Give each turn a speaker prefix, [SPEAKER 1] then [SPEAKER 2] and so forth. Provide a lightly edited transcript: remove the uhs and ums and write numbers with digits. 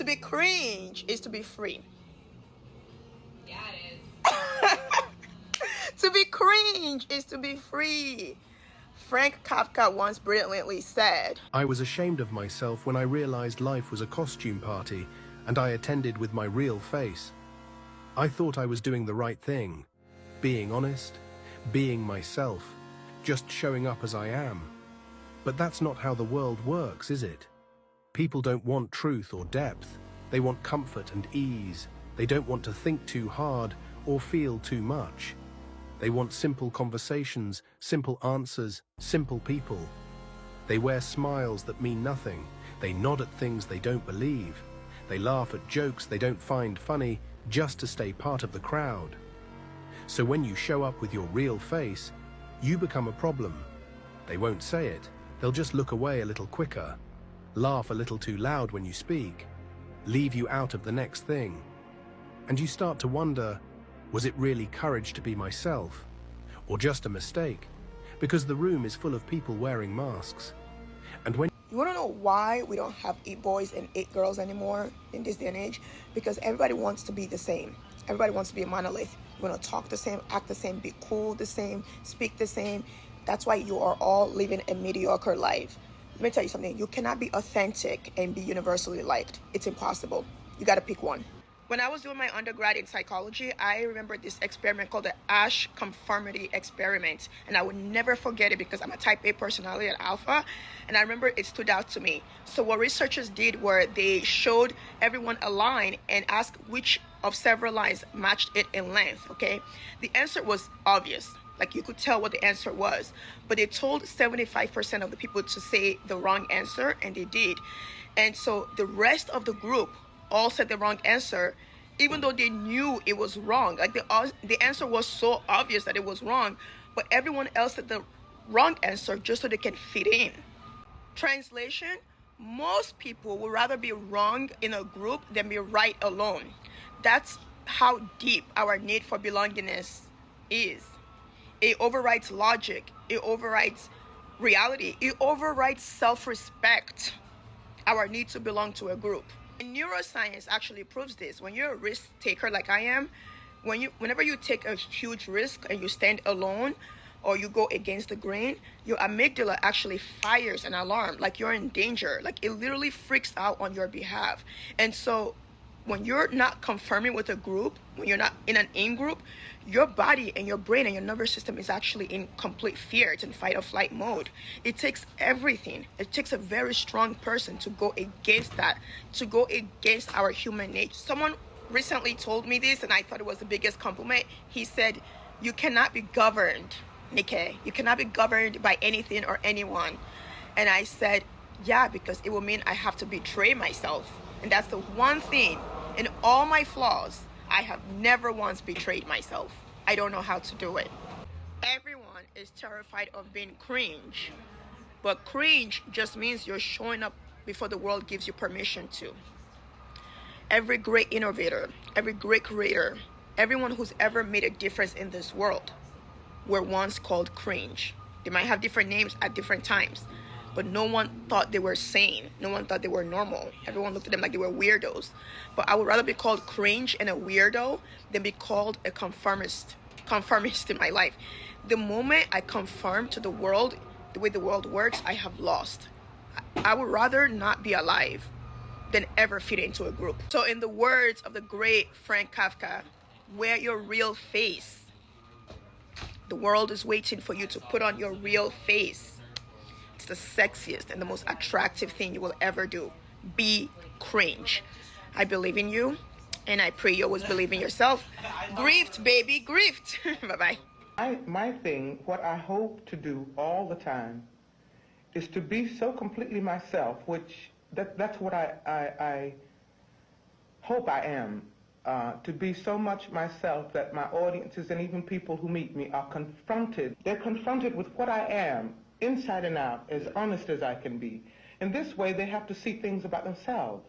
[SPEAKER 1] To be cringe is to be free.
[SPEAKER 2] Yeah, it is.
[SPEAKER 1] To be cringe is to be free. Frank Kafka once brilliantly said,
[SPEAKER 3] I was ashamed of myself when I realized life was a costume party and I attended with my real face. I thought I was doing the right thing, being honest, being myself, just showing up as I am. But that's not how the world works, is it? People don't want truth or depth. They want comfort and ease. They don't want to think too hard or feel too much. They want simple conversations, simple answers, simple people. They wear smiles that mean nothing. They nod at things they don't believe. They laugh at jokes they don't find funny just to stay part of the crowd. So when you show up with your real face, you become a problem. They won't say it. They'll just look away a little quicker, laugh a little too loud when you speak, leave you out of the next thing. And you start to wonder, was it really courage to be myself? Or just a mistake? Because the room is full of people wearing masks. And when
[SPEAKER 1] you want to know why we don't have 8 boys and 8 girls anymore in this day and age? Because everybody wants to be the same. Everybody wants to be a monolith. You want to talk the same, act the same, be cool the same, speak the same. That's why you are all living a mediocre life. Let me tell you something. You cannot be authentic and be universally liked. It's impossible. You got to pick one. When I was doing my undergrad in psychology, I remember this experiment called the Ash Conformity Experiment. And I would never forget it because I'm a type A personality at Alpha. And I remember it stood out to me. So what researchers did were they showed everyone a line and asked which of several lines matched it in length, okay? The answer was obvious. Like you could tell what the answer was. But they told 75% of the people to say the wrong answer, and they did. And so the rest of the group all said the wrong answer, even though they knew it was wrong. Like the answer was so obvious that it was wrong, but everyone else said the wrong answer just so they can fit in. Translation: most people would rather be wrong in a group than be right alone. That's how deep our need for belongingness is. It overrides logic, it overrides reality, it overrides self-respect, our need to belong to a group. And neuroscience actually proves this. When you're a risk taker like I am, whenever you take a huge risk and you stand alone or you go against the grain, your amygdala actually fires an alarm, like you're in danger. Like it literally freaks out on your behalf. And so when you're not conforming with a group, when you're not in an in-group, your body and your brain and your nervous system is actually in complete fear. It's in fight or flight mode. It takes everything. It takes a very strong person to go against that, to go against our human nature. Someone recently told me this, and I thought it was the biggest compliment. He said, you cannot be governed, Nikki. You cannot be governed by anything or anyone. And I said, yeah, because it will mean I have to betray myself. And that's the one thing in all my flaws, I have never once betrayed myself. I don't know how to do it. Everyone is terrified of being cringe, but cringe just means you're showing up before the world gives you permission to. Every great innovator, every great creator, everyone who's ever made a difference in this world were once called cringe. They might have different names at different times, but no one thought they were sane. No one thought they were normal. Everyone looked at them like they were weirdos. But I would rather be called cringe and a weirdo than be called a conformist in my life. The moment I conform to the world, the way the world works, I have lost. I would rather not be alive than ever fit into a group. So in the words of the great Frank Kafka, wear your real face. The world is waiting for you to put on your real face. It's the sexiest and the most attractive thing you will ever do. Be cringe. I believe in you, and I pray you always believe in yourself. Griefed, baby, griefed. Bye-bye.
[SPEAKER 4] My thing, what I hope to do all the time, is to be so completely myself, which that's what I hope I am. To be so much myself that my audiences and even people who meet me are confronted. They're confronted with what I am, inside and out, as honest as I can be. In this way, they have to see things about themselves.